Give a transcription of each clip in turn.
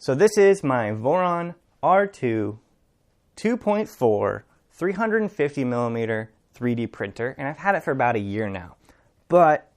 So this is my Voron R2 2.4 350mm 3D printer, and I've had it for about a year now. But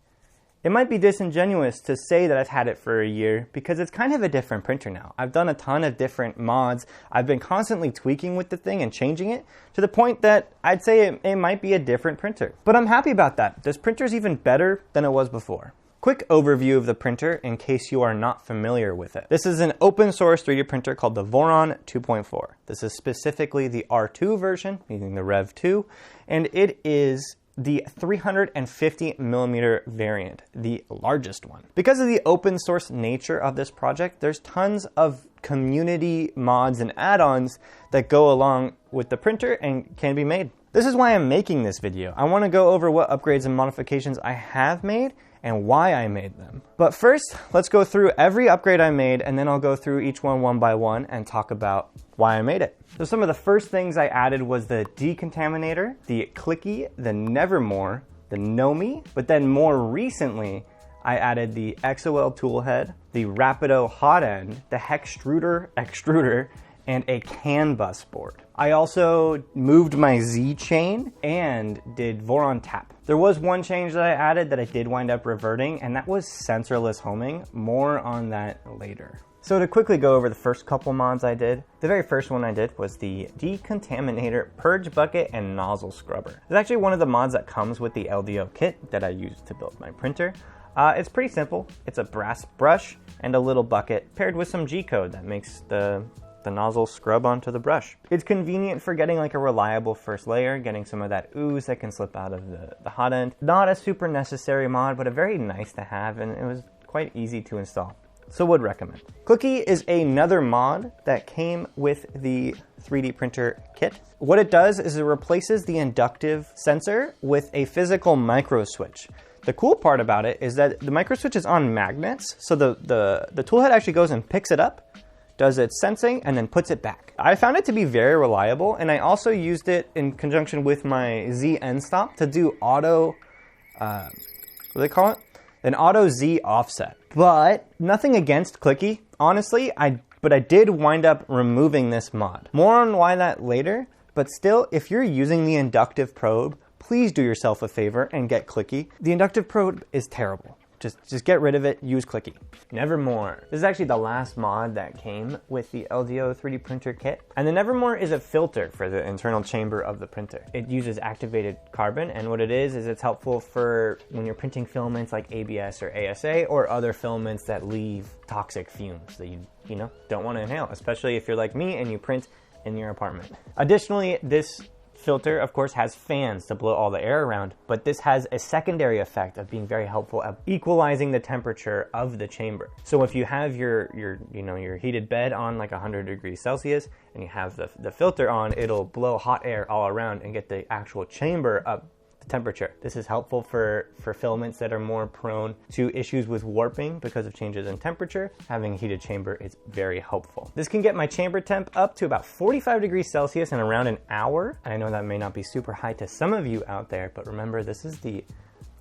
it might be disingenuous to say that I've had it for a year because it's kind of a different printer now. I've done a ton of different mods. I've been constantly tweaking with the thing and changing it to the point that I'd say it might be a different printer. But I'm happy about that. This printer's even better than it was before. Quick overview of the printer in case you are not familiar with it. This is an open source 3D printer called the Voron 2.4. This is specifically the R2 version, meaning the Rev 2, and it is the 350mm variant, the largest one. Because of the open source nature of this project, there's tons of community mods and add-ons that go along with the printer and can be made. This is why I'm making this video. I want to go over what upgrades and modifications I have made and why I made them. But first, let's go through every upgrade I made, and then I'll go through each one by one and talk about why I made it. So some of the first things I added was the Decontaminator, the Klicky, the Nevermore, the Knomi, but then more recently, I added the XOL Toolhead, the Rapido hot end, the HEXtrudORT extruder, and a CAN bus board. I also moved my Z chain and did Voron Tap. There was one change that I added that I did wind up reverting, and that was Sensorless Homing. More on that later. So to quickly go over the first couple mods I did, the very first one I did was the Decontaminator Purge Bucket and Nozzle Scrubber. It's actually one of the mods that comes with the LDO kit that I used to build my printer. It's pretty simple. It's a brass brush and a little bucket paired with some G-code that makes the nozzle scrub onto the brush. It's convenient for getting like a reliable first layer, getting some of that ooze that can slip out of the hot end. Not a super necessary mod, but a very nice to have, and it was quite easy to install. So would recommend. Klicky is another mod that came with the 3D printer kit. What it does is it replaces the inductive sensor with a physical micro switch. The cool part about it is that the micro switch is on magnets, so the toolhead actually goes and picks it up, does its sensing, and then puts it back. I found it to be very reliable, and I also used it in conjunction with my Z end stop to do auto, what do they call it? An auto Z offset. But nothing against Klicky, honestly, but I did wind up removing this mod. More on why that later, but still, if you're using the inductive probe, please do yourself a favor and get Klicky. The inductive probe is terrible. Just get rid of it, use Klicky. Nevermore. This is actually the last mod that came with the LDO 3D printer kit. And the Nevermore is a filter for the internal chamber of the printer. It uses activated carbon, and what it is it's helpful for when you're printing filaments like ABS or ASA or other filaments that leave toxic fumes that you don't want to inhale, especially if you're like me and you print in your apartment. Additionally, this filter, of course, has fans to blow all the air around, but this has a secondary effect of being very helpful at equalizing the temperature of the chamber. So if you have your heated bed on like 100 degrees Celsius and you have the filter on, it'll blow hot air all around and get the actual chamber up temperature. This is helpful for filaments that are more prone to issues with warping because of changes in temperature. Having a heated chamber is very helpful. This can get my chamber temp up to about 45 degrees Celsius in around an hour. And I know that may not be super high to some of you out there, but remember, this is the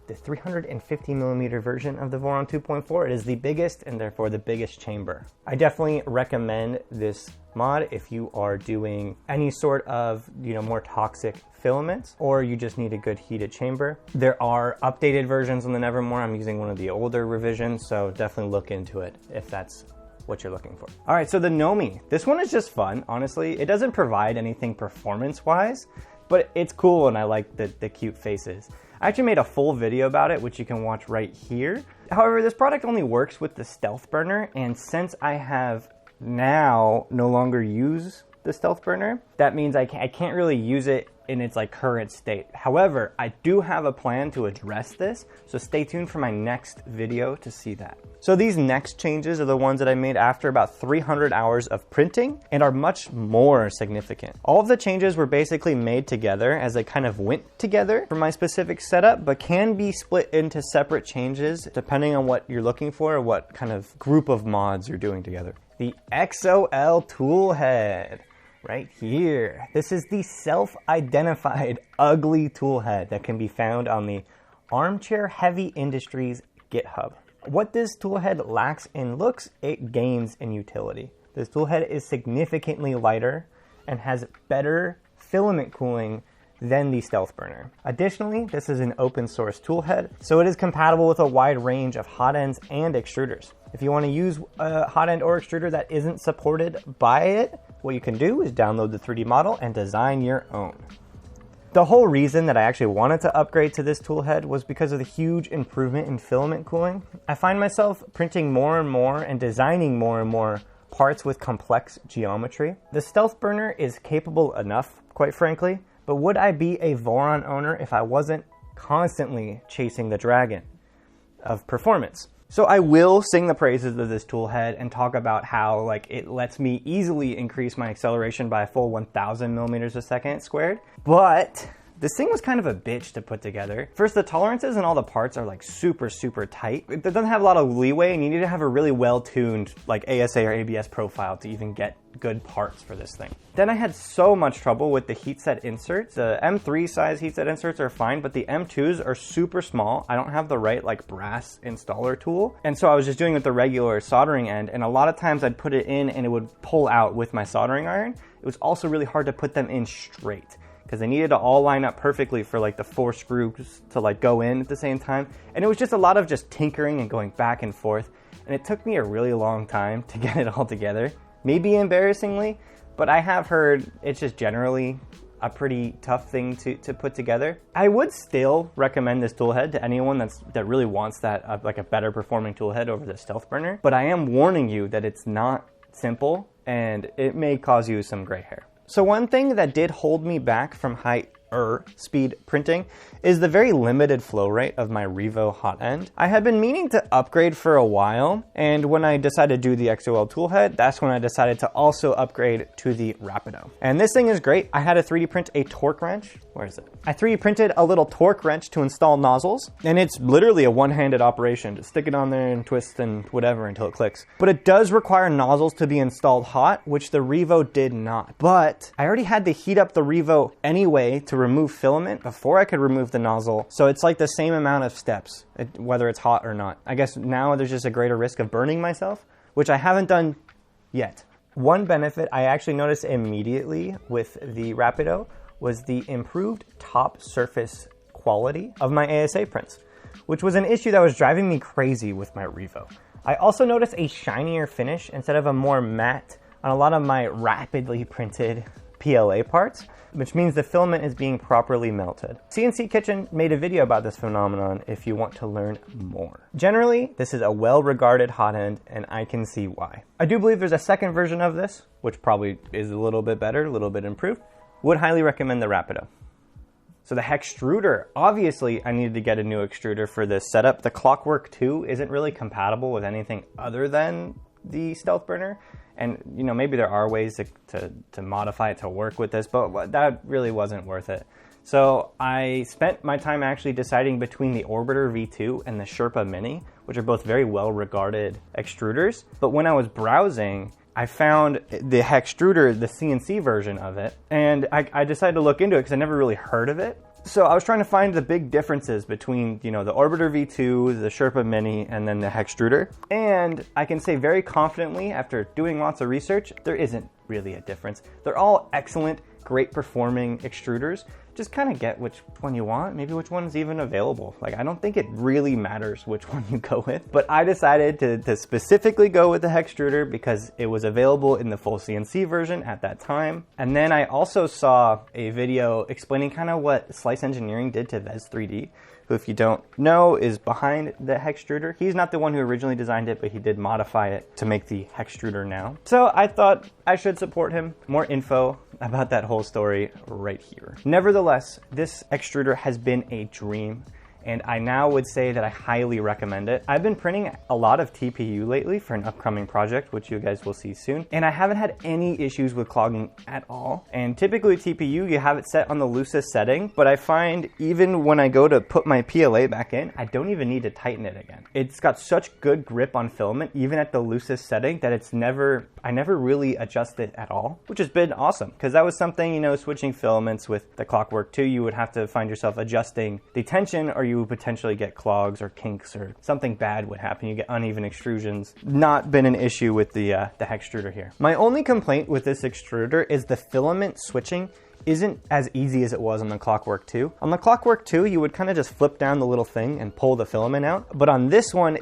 350mm version of the Voron 2.4. It is the biggest and therefore the biggest chamber. I definitely recommend this mod if you are doing any sort of more toxic filaments, or you just need a good heated chamber. There are updated versions on the Nevermore. I'm using one of the older revisions, so definitely look into it if that's what you're looking for. All right, so the Knomi. This one is just fun, honestly. It doesn't provide anything performance-wise, but it's cool and I like the cute faces. I actually made a full video about it, which you can watch right here. However, this product only works with the stealth burner, and since I have now no longer use the stealth burner, that means I can't really use it in its current state. However, I do have a plan to address this, so stay tuned for my next video to see that. So these next changes are the ones that I made after about 300 hours of printing and are much more significant. All of the changes were basically made together as they kind of went together for my specific setup, but can be split into separate changes depending on what you're looking for or what kind of group of mods you're doing together. The XOL Toolhead. Right here. This is the self-identified ugly toolhead that can be found on the Armchair Heavy Industries GitHub. What this toolhead lacks in looks, it gains in utility. This toolhead is significantly lighter and has better filament cooling than the Stealth Burner. Additionally, this is an open source toolhead, so it is compatible with a wide range of hot ends and extruders. If you want to use a hot end or extruder that isn't supported by it, what you can do is download the 3D model and design your own. The whole reason that I actually wanted to upgrade to this toolhead was because of the huge improvement in filament cooling. I find myself printing more and more and designing more and more parts with complex geometry. The Stealth Burner is capable enough, quite frankly, but would I be a Voron owner if I wasn't constantly chasing the dragon of performance? So I will sing the praises of this toolhead and talk about how it lets me easily increase my acceleration by a full 1,000 millimeters a second squared. But this thing was kind of a bitch to put together. First, the tolerances and all the parts are super, super tight. It doesn't have a lot of leeway, and you need to have a really well-tuned ASA or ABS profile to even get good parts for this thing. Then I had so much trouble with the heat set inserts. The M3 size heat set inserts are fine, but the M2s are super small. I don't have the right brass installer tool. And so I was just doing it with the regular soldering end, and a lot of times I'd put it in and it would pull out with my soldering iron. It was also really hard to put them in straight, because they needed to all line up perfectly for the 4 screws to go in at the same time. And it was just a lot of just tinkering and going back and forth. And it took me a really long time to get it all together. Maybe embarrassingly, but I have heard it's just generally a pretty tough thing to put together. I would still recommend this toolhead to anyone that really wants that a better performing toolhead over the Stealth Burner. But I am warning you that it's not simple and it may cause you some gray hair. So one thing that did hold me back from high speed printing is the very limited flow rate of my Revo hot end. I had been meaning to upgrade for a while, and when I decided to do the XOL Toolhead, that's when I decided to also upgrade to the Rapido. And this thing is great. I had to 3D print a torque wrench. Where is it? I 3D printed a little torque wrench to install nozzles, and it's literally a one-handed operation. Just stick it on there and twist and whatever until it clicks. But it does require nozzles to be installed hot, which the Revo did not. But I already had to heat up the Revo anyway to remove filament before I could remove the nozzle. So it's the same amount of steps, whether it's hot or not. I guess now there's just a greater risk of burning myself, which I haven't done yet. One benefit I actually noticed immediately with the Rapido was the improved top surface quality of my ASA prints, which was an issue that was driving me crazy with my Revo. I also noticed a shinier finish instead of a more matte on a lot of my rapidly printed PLA parts, which means the filament is being properly melted. CNC Kitchen made a video about this phenomenon if you want to learn more. Generally, this is a well-regarded hot end, and I can see why. I do believe there's a second version of this, which probably is a little bit better, a little bit improved. Would highly recommend the Rapido. So the HEXtrudor, obviously I needed to get a new extruder for this setup. The Clockwork 2 isn't really compatible with anything other than the Stealth Burner. And maybe there are ways to modify it to work with this, but that really wasn't worth it. So I spent my time actually deciding between the Orbiter V2 and the Sherpa Mini, which are both very well regarded extruders. But when I was browsing, I found the HEXtrudor, the CNC version of it, and I decided to look into it because I never really heard of it. So I was trying to find the big differences between, the Orbiter V2, the Sherpa Mini, and then the HEXtrudor. And I can say very confidently, after doing lots of research, there isn't really a difference. They're all excellent, great performing extruders. Just kind of get which one you want, maybe which one's even available. I don't think it really matters which one you go with, but I decided to specifically go with the HEXtrudor because it was available in the full CNC version at that time. And then I also saw a video explaining kind of what Slice Engineering did to Vez 3D, who, if you don't know, is behind the HEXtrudor. He's not the one who originally designed it, but he did modify it to make the HEXtrudor now. So I thought I should support him. More info about that whole story right here. Nevertheless, this extruder has been a dream, and I now would say that I highly recommend it. I've been printing a lot of TPU lately for an upcoming project, which you guys will see soon, and I haven't had any issues with clogging at all. And typically TPU, you have it set on the loosest setting, but I find even when I go to put my PLA back in, I don't even need to tighten it again. It's got such good grip on filament, even at the loosest setting, that I never really adjust it at all, which has been awesome, because that was something, switching filaments with the Clockwork 2, you would have to find yourself adjusting the tension, or you you potentially get clogs or kinks or something bad would happen. You get uneven extrusions. Not been an issue with the HEXtruder here. My only complaint with this extruder is the filament switching isn't as easy as it was on the Clockwork 2. On the Clockwork 2, you would kind of just flip down the little thing and pull the filament out. But on this one,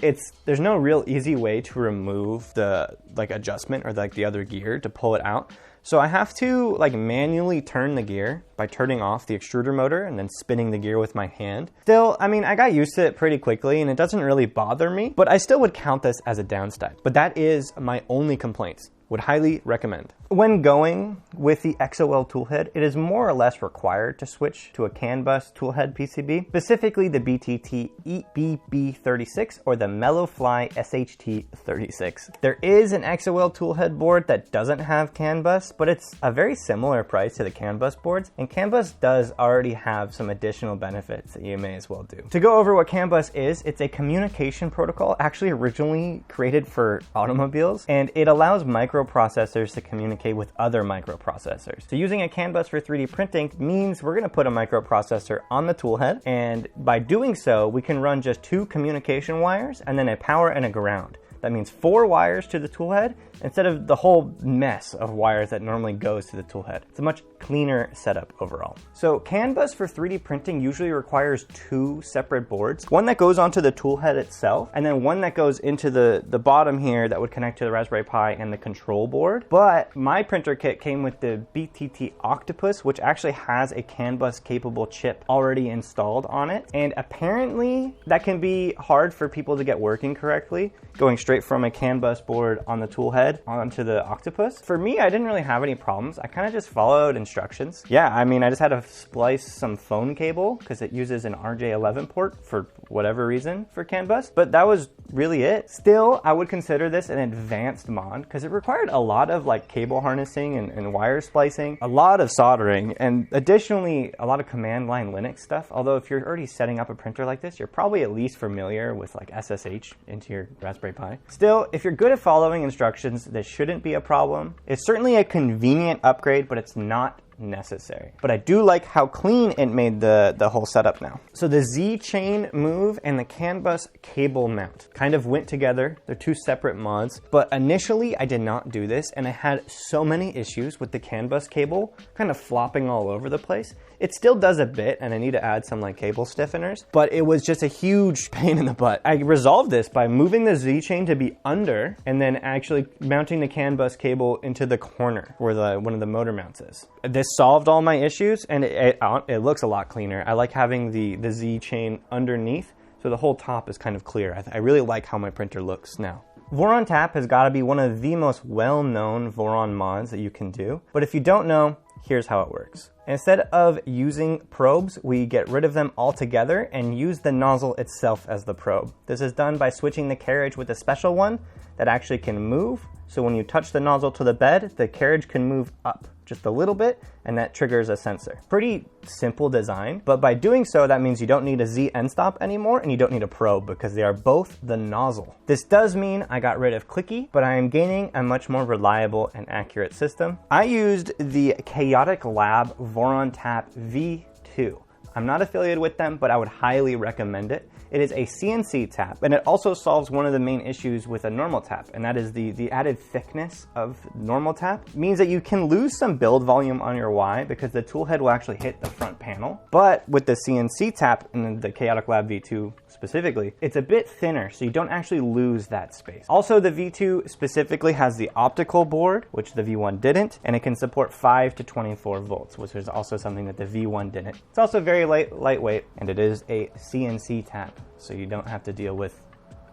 there's no real easy way to remove the adjustment or the other gear to pull it out. So I have to manually turn the gear by turning off the extruder motor and then spinning the gear with my hand. Still, I mean, I got used to it pretty quickly and it doesn't really bother me, but I still would count this as a downside. But that is my only complaints. Would highly recommend. When going with the XOL Toolhead, it is more or less required to switch to a CAN bus toolhead PCB, specifically the BTT EBB36 or the Mellowfly SHT36. There is an XOL Toolhead board that doesn't have CAN bus, but it's a very similar price to the CAN bus boards, and CAN bus does already have some additional benefits that you may as well do. To go over what CAN bus is, it's a communication protocol actually originally created for automobiles, and it allows microprocessors to communicate with other microprocessors. So using a CAN bus for 3D printing means we're going to put a microprocessor on the toolhead, and by doing so, we can run just 2 communication wires and then a power and a ground. That means 4 wires to the toolhead instead of the whole mess of wires that normally goes to the toolhead. It's a much cleaner setup overall. So CAN bus for 3D printing usually requires 2 separate boards. One that goes onto the toolhead itself, and then one that goes into the bottom here that would connect to the Raspberry Pi and the control board. But my printer kit came with the BTT Octopus, which actually has a CAN bus capable chip already installed on it. And apparently that can be hard for people to get working correctly, going straight from a CAN bus board on the toolhead onto the Octopus. For me, I didn't really have any problems. I kind of just followed instructions. Yeah, I mean, I just had to splice some phone cable because it uses an RJ11 port for whatever reason for CAN bus, but that was really it. Still, I would consider this an advanced mod because it required a lot of cable harnessing and wire splicing, a lot of soldering, and additionally, a lot of command line Linux stuff. Although if you're already setting up a printer like this, you're probably at least familiar with SSH into your Raspberry Pi. Still, if you're good at following instructions, this shouldn't be a problem. It's certainly a convenient upgrade, but it's not necessary. But I do like how clean it made the whole setup now. So the Z chain move and the CAN bus cable mount kind of went together. They're 2 separate mods, but initially I did not do this and I had so many issues with the CAN bus cable kind of flopping all over the place. It still does a bit and I need to add some cable stiffeners, but it was just a huge pain in the butt. I resolved this by moving the Z chain to be under and then actually mounting the CAN bus cable into the corner where one of the motor mounts is. This solved all my issues and it looks a lot cleaner. I like having the Z chain underneath so the whole top is kind of clear. I really like how my printer looks now. Voron Tap has got to be one of the most well-known Voron mods that you can do, but if you don't know, here's how it works. Instead of using probes, we get rid of them altogether and use the nozzle itself as the probe. This is done by switching the carriage with a special one that actually can move. So when you touch the nozzle to the bed, the carriage can move up just a little bit, and that triggers a sensor. Pretty simple design, but by doing so, that means you don't need a Z end stop anymore, and you don't need a probe because they are both the nozzle. This does mean I got rid of Klicky, but I am gaining a much more reliable and accurate system. I used the Chaotic Lab Voron Tap V2. I'm not affiliated with them, but I would highly recommend it. It is a CNC tap, and it also solves one of the main issues with a normal tap, and that is the added thickness of normal tap. It means that you can lose some build volume on your Y because the toolhead will actually hit the front panel. But with the CNC tap and the Chaotic Lab V2 specifically, it's a bit thinner, so you don't actually lose that space. Also, the V2 specifically has the optical board, which the V1 didn't, and it can support 5 to 24 volts, which is also something that the V1 didn't. It's also very lightweight, and it is a CNC tap, so you don't have to deal with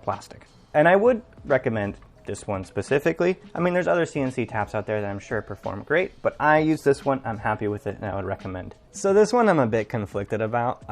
plastic. And I would recommend this one specifically. I mean, there's other CNC taps out there that I'm sure perform great, but I use this one, I'm happy with it, and I would recommend. So this one I'm a bit conflicted about.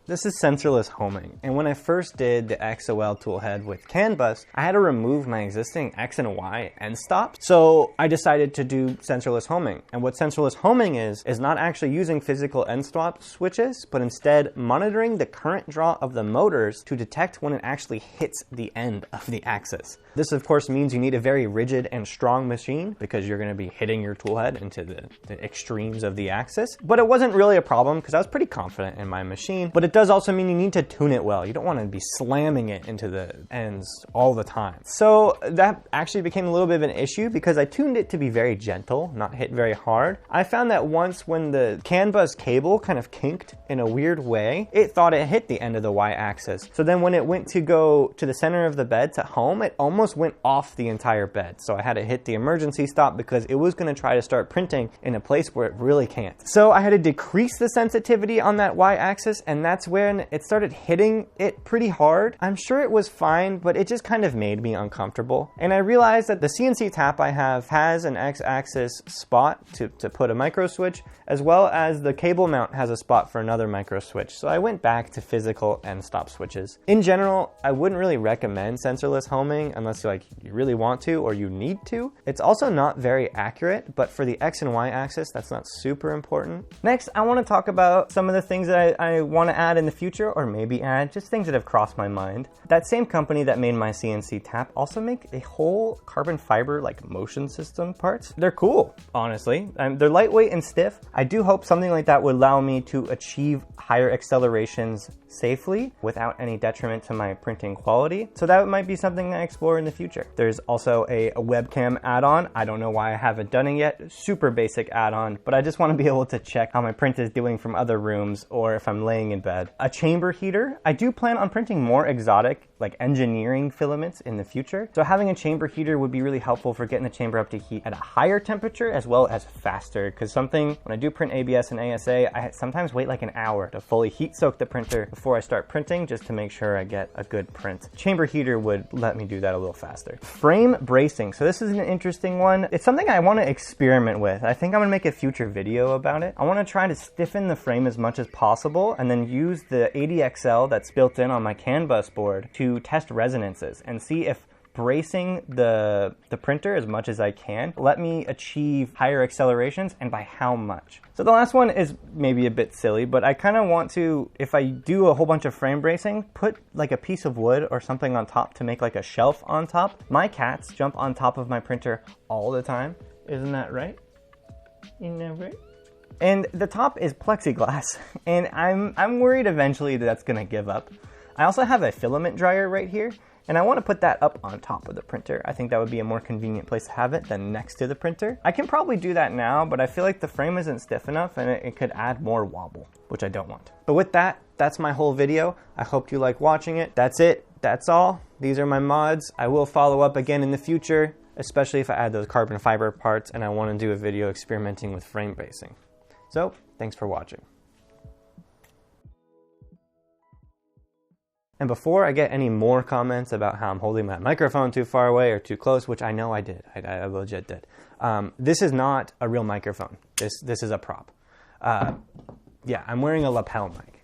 This is Sensorless Homing, and when I first did the XOL Toolhead with CAN bus, I had to remove my existing X and Y end stops, so I decided to do Sensorless Homing. And what Sensorless Homing is not actually using physical end stop switches, but instead monitoring the current draw of the motors to detect when it actually hits the end of the axis. This of course means you need a very rigid and strong machine because you're going to be hitting your toolhead into the extremes of the axis, but it wasn't really a problem because I was pretty confident in my machine. But it does also mean you need to tune it well. You don't want to be slamming it into the ends all the time. So that actually became a little bit of an issue because I tuned it to be very gentle, not hit very hard. I found that once when the CAN bus cable kind of kinked in a weird way, it thought it hit the end of the y-axis. So then when it went to go to the center of the bed to home, it almost went off the entire bed. So I had to hit the emergency stop because it was going to try to start printing in a place where it really can't. So I had to decrease the sensitivity on that y-axis, and that's when it started hitting it pretty hard. I'm sure it was fine, but it just kind of made me uncomfortable. And I realized that the CNC tap I have has an x-axis spot to put a micro switch, as well as the cable mount has a spot for another micro switch. So I went back to physical end stop switches. In general, I wouldn't really recommend sensorless homing unless you really want to or you need to. It's also not very accurate, but for the X and Y axis, that's not super important. Next, I want to talk about some of the things that I want to add in the future, or maybe add just things that have crossed my mind. That same company that made my CNC tap also make a whole carbon fiber motion system parts. They're cool, honestly. They're lightweight and stiff. I do hope something like that would allow me to achieve higher accelerations safely without any detriment to my printing quality. So that might be something I explore in the future. There's also a webcam add-on. I don't know why I haven't done it yet. Super basic add-on, but I just want to be able to check how my print is doing from other rooms or if I'm laying in bed. A chamber heater. I do plan on printing more exotic engineering filaments in the future. So having a chamber heater would be really helpful for getting the chamber up to heat at a higher temperature as well as faster. Because when I do print ABS and ASA, I sometimes wait an hour to fully heat soak the printer before I start printing just to make sure I get a good print. Chamber heater would let me do that a little faster. Frame bracing. So this is an interesting one. It's something I want to experiment with. I think I'm gonna make a future video about it. I want to try to stiffen the frame as much as possible and then use the 80XL that's built in on my CAN bus board to test resonances and see if bracing the printer as much as I can let me achieve higher accelerations and by how much. So the last one is maybe a bit silly, but I kind of want to, if I do a whole bunch of frame bracing, put a piece of wood or something on top to make a shelf on top. My cats jump on top of my printer all the time. Isn't that right? Isn't that right? And the top is plexiglass, and I'm worried eventually that's gonna give up. I also have a filament dryer right here, and I want to put that up on top of the printer. I think that would be a more convenient place to have it than next to the printer. I can probably do that now, but I feel like the frame isn't stiff enough and it could add more wobble, which I don't want. But with that, that's my whole video. I hope you like watching it. That's it. That's all. These are my mods. I will follow up again in the future, especially if I add those carbon fiber parts and I want to do a video experimenting with frame bracing. So, thanks for watching. And before I get any more comments about how I'm holding my microphone too far away or too close, which I know I did, I legit did. This is not a real microphone. This is a prop. Yeah, I'm wearing a lapel mic.